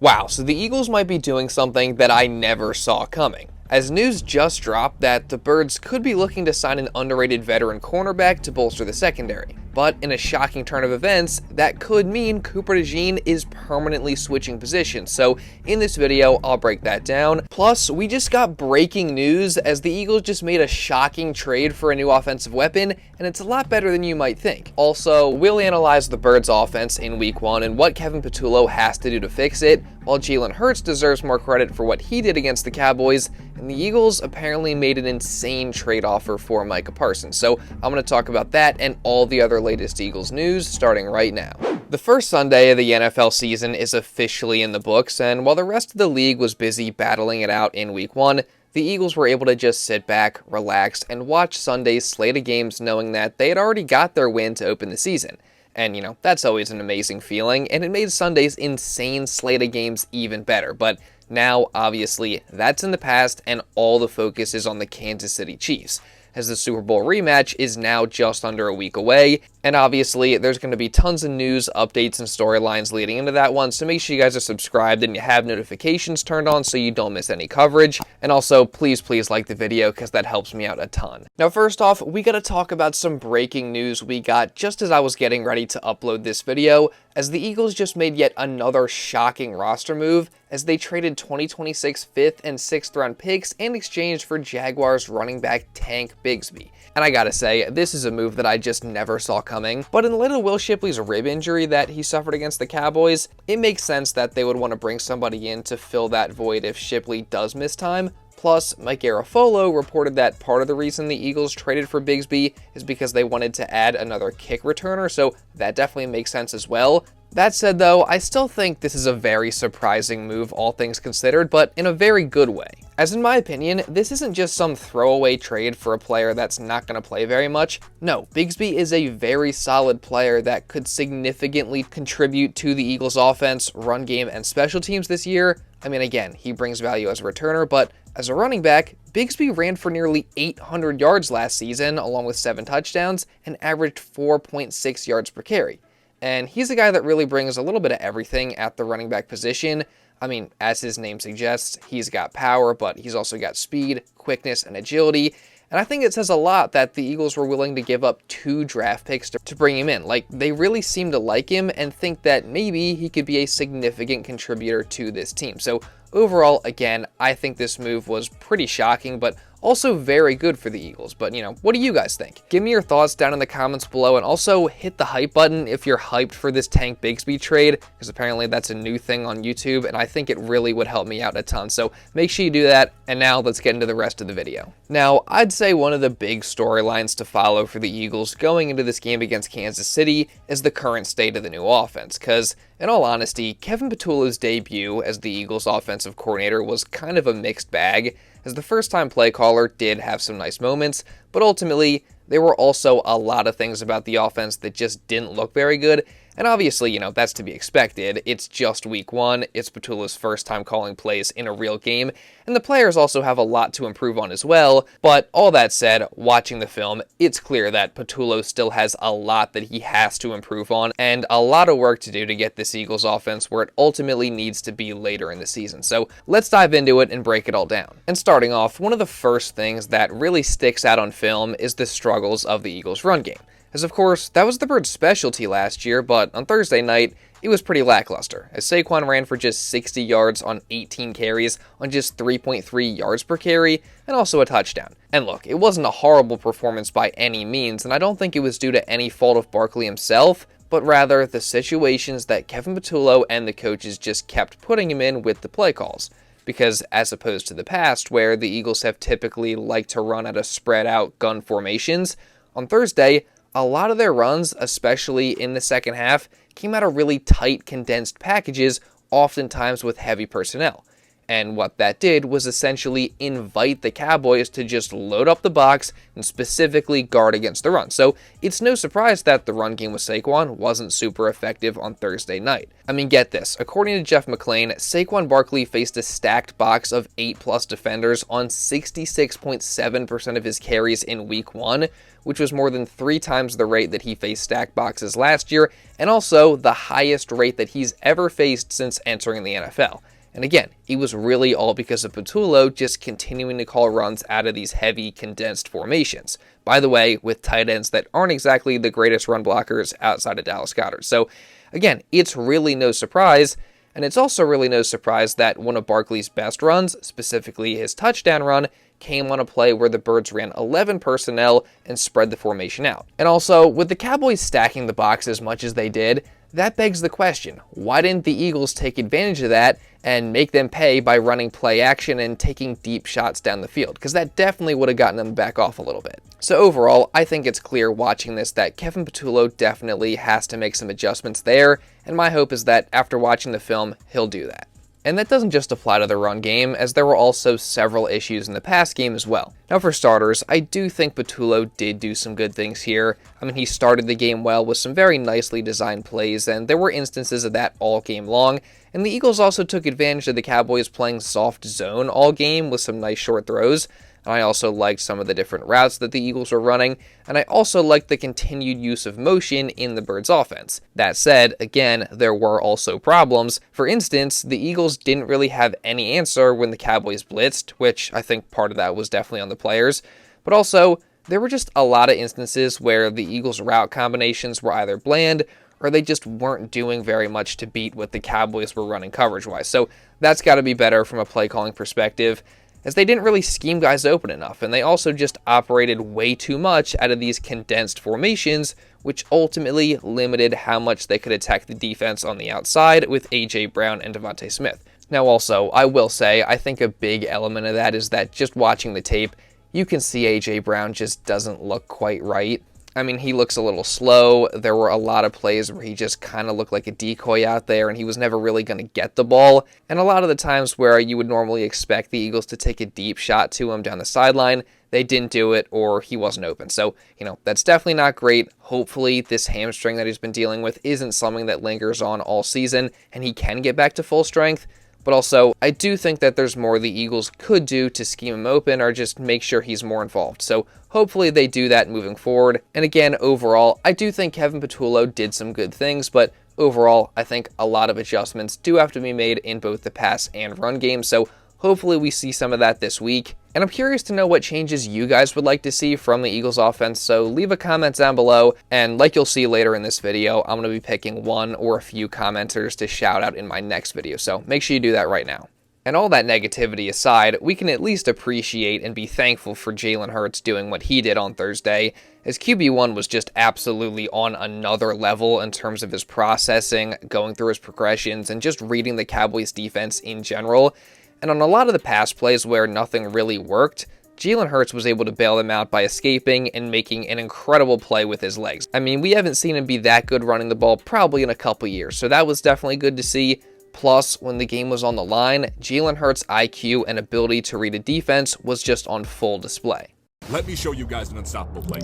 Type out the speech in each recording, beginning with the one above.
Wow, so the Eagles might be doing something that I never saw coming, as news just dropped that the Birds could be looking to sign an underrated veteran cornerback to bolster the secondary. But in a shocking turn of events, that could mean Cooper DeJean is permanently switching positions, so in this video, I'll break that down. Plus, we just got breaking news as the Eagles just made a shocking trade for a new offensive weapon, and it's a lot better than you might think. Also, we'll analyze the Birds' offense in Week 1 and what Kevin Patullo has to do to fix it, while Jalen Hurts deserves more credit for what he did against the Cowboys, and the Eagles apparently made an insane trade offer for Micah Parsons. So I'm going to talk about that and all the other latest Eagles news starting right now. The first Sunday of the NFL season is officially in the books, and while the rest of the league was busy battling it out in Week 1, the Eagles were able to just sit back, relax, and watch Sunday's slate of games knowing that they had already got their win to open the season. And, that's always an amazing feeling, and it made Sunday's insane slate of games even better. But now, obviously, that's in the past, and all the focus is on the Kansas City Chiefs, as the Super Bowl rematch is now just under a week away, and obviously, there's going to be tons of news, updates, and storylines leading into that one, so make sure you guys are subscribed and you have notifications turned on so you don't miss any coverage, and also, please like the video, because that helps me out a ton. Now, first off, we gotta talk about some breaking news we got just as I was getting ready to upload this video, as the Eagles just made yet another shocking roster move, as they traded 2026 5th and 6th round picks in exchange for Jaguars running back Tank Bigsby. And I gotta say, this is a move that I just never saw coming, but in light of Will Shipley's rib injury that he suffered against the Cowboys, it makes sense that they would want to bring somebody in to fill that void if Shipley does miss time. Plus, Mike Hilton reported that part of the reason the Eagles traded for Bigsby is because they wanted to add another kick returner, so that definitely makes sense as well. That said though, I still think this is a very surprising move, all things considered, but in a very good way. As in my opinion, this isn't just some throwaway trade for a player that's not going to play very much. No, Bigsby is a very solid player that could significantly contribute to the Eagles' offense, run game, and special teams this year. I mean, again, he brings value as a returner, but as a running back, Bigsby ran for nearly 800 yards last season, along with 7 touchdowns, and averaged 4.6 yards per carry. And he's a guy that really brings a little bit of everything at the running back position. I mean, as his name suggests, he's got power, but he's also got speed, quickness, and agility. And I think it says a lot that the Eagles were willing to give up 2 draft picks to bring him in. Like, they really seem to like him and think that maybe he could be a significant contributor to this team. So overall, again, I think this move was pretty shocking, but also very good for the Eagles. But, what do you guys think? Give me your thoughts down in the comments below, and also hit the hype button if you're hyped for this Tank Bigsby trade, because apparently that's a new thing on YouTube, and I think it really would help me out a ton. So make sure you do that, and now let's get into the rest of the video. Now, I'd say one of the big storylines to follow for the Eagles going into this game against Kansas City is the current state of the new offense, because in all honesty, Kevin Patullo's debut as the Eagles offensive coordinator was kind of a mixed bag, as the first-time play caller did have some nice moments, but ultimately, there were also a lot of things about the offense that just didn't look very good, and obviously, that's to be expected. It's just Week 1, it's Patullo's first time calling plays in a real game, and the players also have a lot to improve on as well, but all that said, watching the film, it's clear that Patullo still has a lot that he has to improve on, and a lot of work to do to get this Eagles offense where it ultimately needs to be later in the season. So let's dive into it and break it all down. And starting off, one of the first things that really sticks out on film is the struggles of the Eagles' run game. As of course, that was the Birds' specialty last year, but on Thursday night, it was pretty lackluster, as Saquon ran for just 60 yards on 18 carries on just 3.3 yards per carry, and also a touchdown. And look, it wasn't a horrible performance by any means, and I don't think it was due to any fault of Barkley himself, but rather the situations that Kevin Patullo and the coaches just kept putting him in with the play calls. Because as opposed to the past, where the Eagles have typically liked to run out of spread out gun formations, on Thursday, a lot of their runs, especially in the second half, came out of really tight, condensed packages, oftentimes with heavy personnel. And what that did was essentially invite the Cowboys to just load up the box and specifically guard against the run. So it's no surprise that the run game with Saquon wasn't super effective on Thursday night. I mean, get this. According to Jeff McClain, Saquon Barkley faced a stacked box of 8+ defenders on 66.7% of his carries in week 1, which was more than 3 times the rate that he faced stacked boxes last year, and also the highest rate that he's ever faced since entering the NFL. And again, it was really all because of Patullo just continuing to call runs out of these heavy, condensed formations. By the way, with tight ends that aren't exactly the greatest run blockers outside of Dallas Goedert. So again, it's really no surprise, and it's also really no surprise that one of Barkley's best runs, specifically his touchdown run, came on a play where the Birds ran 11 personnel and spread the formation out. And also, with the Cowboys stacking the box as much as they did, that begs the question, why didn't the Eagles take advantage of that and make them pay by running play action and taking deep shots down the field? Because that definitely would have gotten them back off a little bit. So overall, I think it's clear watching this that Kevin Patullo definitely has to make some adjustments there, and my hope is that after watching the film, he'll do that. And that doesn't just apply to the run game, as there were also several issues in the pass game as well. Now for starters, I do think Patullo did do some good things here. I mean, he started the game well with some very nicely designed plays, and there were instances of that all game long. And the Eagles also took advantage of the Cowboys playing soft zone all game with some nice short throws. And I also liked some of the different routes that the Eagles were running, and I also liked the continued use of motion in the Birds' offense. That said, again, there were also problems. For instance, the Eagles didn't really have any answer when the Cowboys blitzed, which I think part of that was definitely on the players, but also there were just a lot of instances where the Eagles' route combinations were either bland or they just weren't doing very much to beat what the Cowboys were running coverage-wise. So that's got to be better from a play-calling perspective, as they didn't really scheme guys open enough, and they also just operated way too much out of these condensed formations, which ultimately limited how much they could attack the defense on the outside with A.J. Brown and Devontae Smith. Now also, I will say, I think a big element of that is that just watching the tape, you can see A.J. Brown just doesn't look quite right. I mean, he looks a little slow. There were a lot of plays where he just kind of looked like a decoy out there, and he was never really going to get the ball. And a lot of the times where you would normally expect the Eagles to take a deep shot to him down the sideline, they didn't do it, or he wasn't open. So, that's definitely not great. Hopefully, this hamstring that he's been dealing with isn't something that lingers on all season, and he can get back to full strength. But also, I do think that there's more the Eagles could do to scheme him open or just make sure he's more involved. So hopefully they do that moving forward. And again, overall, I do think Kevin Patullo did some good things, but overall, I think a lot of adjustments do have to be made in both the pass and run game. So hopefully we see some of that this week. And I'm curious to know what changes you guys would like to see from the Eagles offense, so leave a comment down below, and like you'll see later in this video, I'm going to be picking one or a few commenters to shout out in my next video, so make sure you do that right now. And all that negativity aside, we can at least appreciate and be thankful for Jalen Hurts doing what he did on Thursday, as QB1 was just absolutely on another level in terms of his processing, going through his progressions, and just reading the Cowboys defense in general. And on a lot of the pass plays where nothing really worked, Jalen Hurts was able to bail them out by escaping and making an incredible play with his legs. I mean, we haven't seen him be that good running the ball probably in a couple years, so that was definitely good to see. Plus, when the game was on the line, Jalen Hurts' IQ and ability to read a defense was just on full display. Let me show you guys an unstoppable play.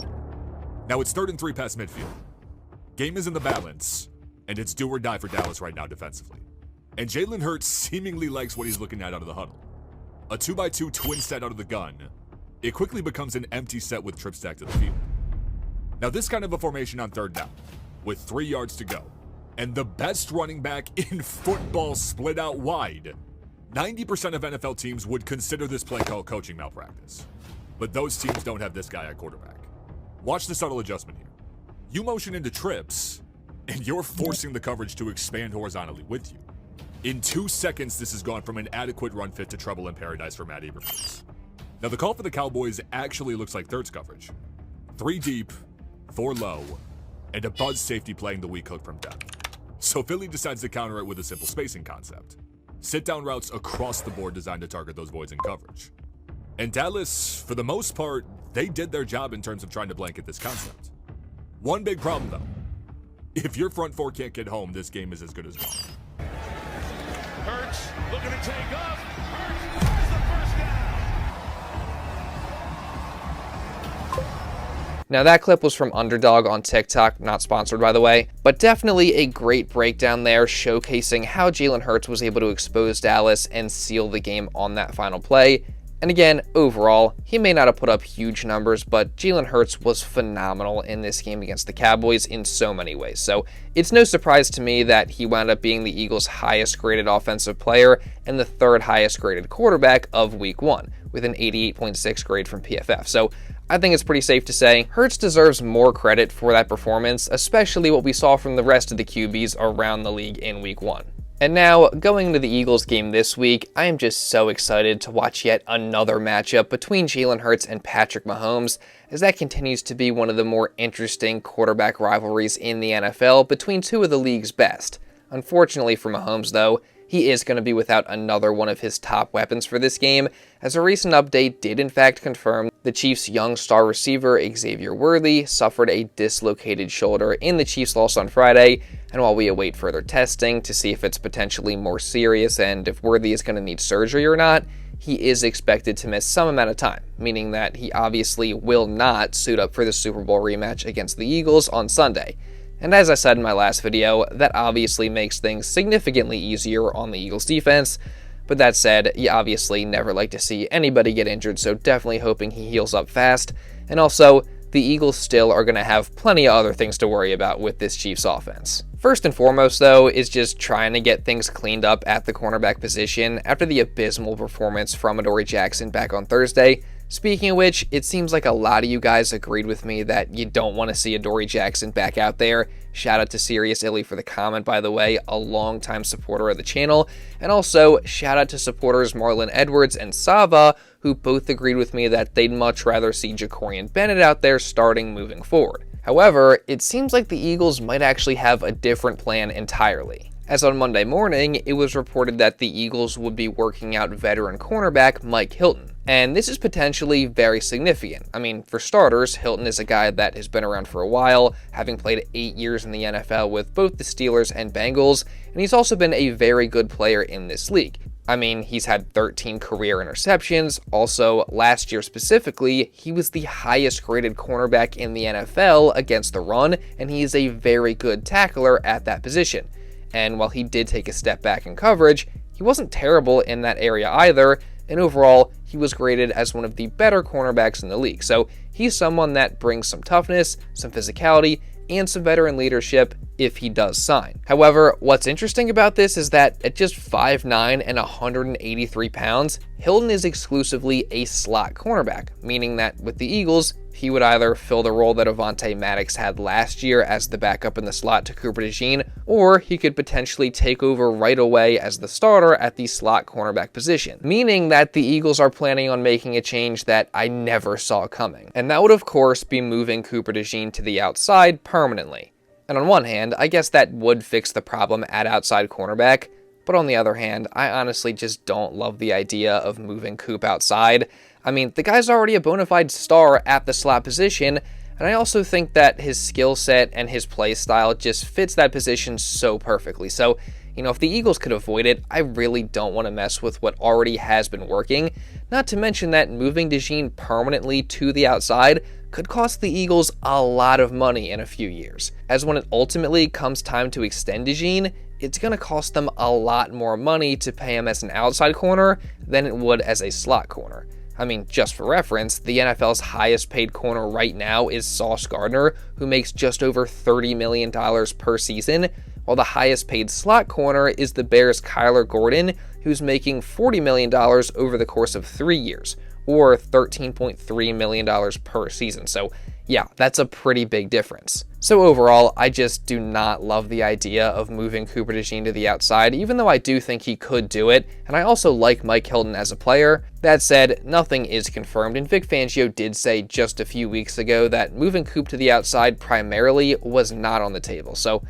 Now it's 3rd and 3 past midfield. Game is in the balance, and it's do or die for Dallas right now defensively. And Jalen Hurts seemingly likes what he's looking at out of the huddle. A 2x2 twin set out of the gun. It quickly becomes an empty set with trip stack to the field. Now this kind of a formation on 3rd down, with 3 yards to go, and the best running back in football split out wide. 90% of NFL teams would consider this play call coaching malpractice. But those teams don't have this guy at quarterback. Watch the subtle adjustment here. You motion into trips, and you're forcing the coverage to expand horizontally with you. In 2 seconds, this has gone from an adequate run fit to trouble in paradise for Matt Eberflus. Now, the call for the Cowboys actually looks like thirds coverage. 3 deep, 4 low, and a buzz safety playing the weak hook from depth. So Philly decides to counter it with a simple spacing concept. Sit-down routes across the board designed to target those voids in coverage. And Dallas, for the most part, they did their job in terms of trying to blanket this concept. One big problem, though. If your front four can't get home, this game is as good as gone. Hurts Looking to take off. Hurts has the first down. Now that clip was from Underdog on TikTok, not sponsored by the way, but definitely a great breakdown there showcasing how Jalen Hurts was able to expose Dallas and seal the game on that final play. And again, overall, he may not have put up huge numbers, but Jalen Hurts was phenomenal in this game against the Cowboys in so many ways. So it's no surprise to me that he wound up being the Eagles' highest graded offensive player and the third highest graded quarterback of Week 1, with an 88.6 grade from PFF. So I think it's pretty safe to say Hurts deserves more credit for that performance, especially what we saw from the rest of the QBs around the league in Week 1. And now, going into the Eagles game this week, I am just so excited to watch yet another matchup between Jalen Hurts and Patrick Mahomes, as that continues to be one of the more interesting quarterback rivalries in the NFL between two of the league's best. Unfortunately for Mahomes, though, he is going to be without another one of his top weapons for this game, as a recent update did in fact confirm the Chiefs' young star receiver Xavier Worthy suffered a dislocated shoulder in the Chiefs' loss on Friday, and while we await further testing to see if it's potentially more serious and if Worthy is going to need surgery or not, he is expected to miss some amount of time, meaning that he obviously will not suit up for the Super Bowl rematch against the Eagles on Sunday. And as I said in my last video, that obviously makes things significantly easier on the Eagles defense. But that said, you obviously never like to see anybody get injured, so definitely hoping he heals up fast. And also, the Eagles still are going to have plenty of other things to worry about with this Chiefs offense. First and foremost, though, is just trying to get things cleaned up at the cornerback position after the abysmal performance from Adoree Jackson back on Thursday. Speaking of which, it seems like a lot of you guys agreed with me that you don't want to see Adoree Jackson back out there. Shout out to Serious Illy for the comment, by the way, a longtime supporter of the channel. And also, shout out to supporters Marlon Edwards and Sava, who both agreed with me that they'd much rather see Jacorian Bennett out there starting moving forward. However, it seems like the Eagles might actually have a different plan entirely, as on Monday morning, it was reported that the Eagles would be working out veteran cornerback Mike Hilton. And this is potentially very significant. I mean, for starters, Hilton is a guy that has been around for a while, having played 8 years in the NFL with both the Steelers and Bengals, and he's also been a very good player in this league. I mean, he's had 13 career interceptions. Also, last year specifically, he was the highest graded cornerback in the NFL against the run, and he is a very good tackler at that position. And while he did take a step back in coverage, he wasn't terrible in that area either, and overall, he was graded as one of the better cornerbacks in the league. So he's someone that brings some toughness, some physicality, and some veteran leadership if he does sign. However, what's interesting about this is that at just 5'9" and 183 pounds, Hilton is exclusively a slot cornerback, meaning that with the Eagles, he would either fill the role that Avonte Maddox had last year as the backup in the slot to Cooper DeJean, or he could potentially take over right away as the starter at the slot cornerback position, meaning that the Eagles are planning on making a change that I never saw coming. And that would of course be moving Cooper DeJean to the outside permanently. And on one hand, I guess that would fix the problem at outside cornerback, but on the other hand, I honestly just don't love the idea of moving Coop outside. I mean, the guy's already a bona fide star at the slot position, and I also think that his skill set and his play style just fits that position so perfectly. So, if the Eagles could avoid it, I really don't want to mess with what already has been working. Not to mention that moving DeJean permanently to the outside could cost the Eagles a lot of money in a few years, as when it ultimately comes time to extend DeJean, it's going to cost them a lot more money to pay him as an outside corner than it would as a slot corner. I mean, just for reference, the NFL's highest paid corner right now is Sauce Gardner, who makes just over $30 million per season, while the highest paid slot corner is the Bears' Kyler Gordon, who's making $40 million over the course of 3 years, or $13.3 million per season. So yeah, that's a pretty big difference. So overall, I just do not love the idea of moving Cooper DeJean to the outside, even though I do think he could do it, and I also like Mike Hilton as a player. That said, nothing is confirmed, and Vic Fangio did say just a few weeks ago that moving Coop to the outside primarily was not on the table. So,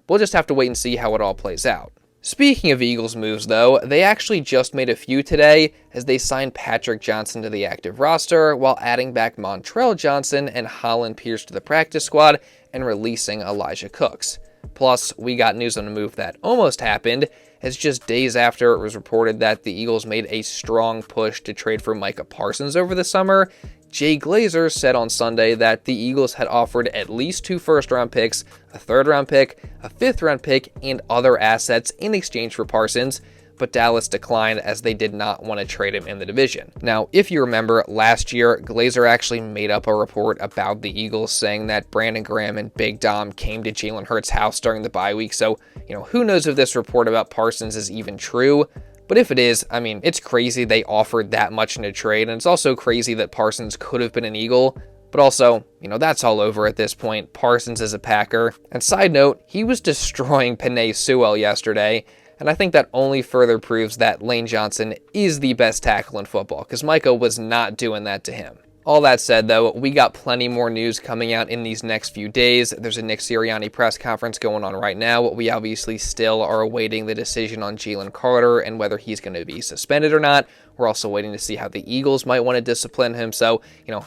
we'll just have to wait and see how it all plays out. Speaking of Eagles moves, though, they actually just made a few today as they signed Patrick Johnson to the active roster while adding back Montrell Johnson and Holland Pierce to the practice squad and releasing Elijah Cooks. Plus, we got news on a move that almost happened, as just days after it was reported that the Eagles made a strong push to trade for Micah Parsons over the summer. Jay Glazer said on Sunday that the Eagles had offered at least 2 first-round picks, a third-round pick, a fifth-round pick, and other assets in exchange for Parsons, but Dallas declined as they did not want to trade him in the division. Now, if you remember, last year, Glazer actually made up a report about the Eagles saying that Brandon Graham and Big Dom came to Jalen Hurts' house during the bye week, so, who knows if this report about Parsons is even true. But if it is, I mean, it's crazy they offered that much in a trade, and it's also crazy that Parsons could have been an Eagle. But also, that's all over at this point. Parsons is a Packer. And side note, he was destroying Penei Sewell yesterday, and I think that only further proves that Lane Johnson is the best tackle in football, because Micah was not doing that to him. All that said, though, we got plenty more news coming out in these next few days. There's a Nick Sirianni press conference going on right now. We obviously still are awaiting the decision on Jalen Carter and whether he's going to be suspended or not. We're also waiting to see how the Eagles might want to discipline him. So,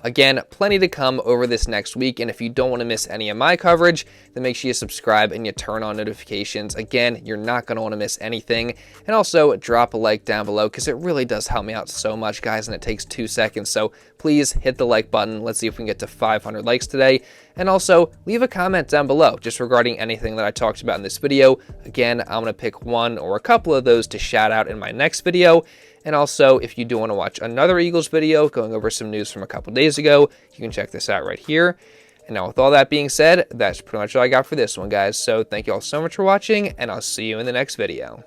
again, plenty to come over this next week. And if you don't want to miss any of my coverage, then make sure you subscribe and you turn on notifications. Again, you're not going to want to miss anything. And also drop a like down below because it really does help me out so much, guys, and it takes 2 seconds. So please hit the like button. Let's see if we can get to 500 likes today. And also leave a comment down below just regarding anything that I talked about in this video. Again, I'm going to pick one or a couple of those to shout out in my next video. And also, if you do want to watch another Eagles video going over some news from a couple days ago, you can check this out right here. And now with all that being said, that's pretty much all I got for this one, guys. So thank you all so much for watching, and I'll see you in the next video.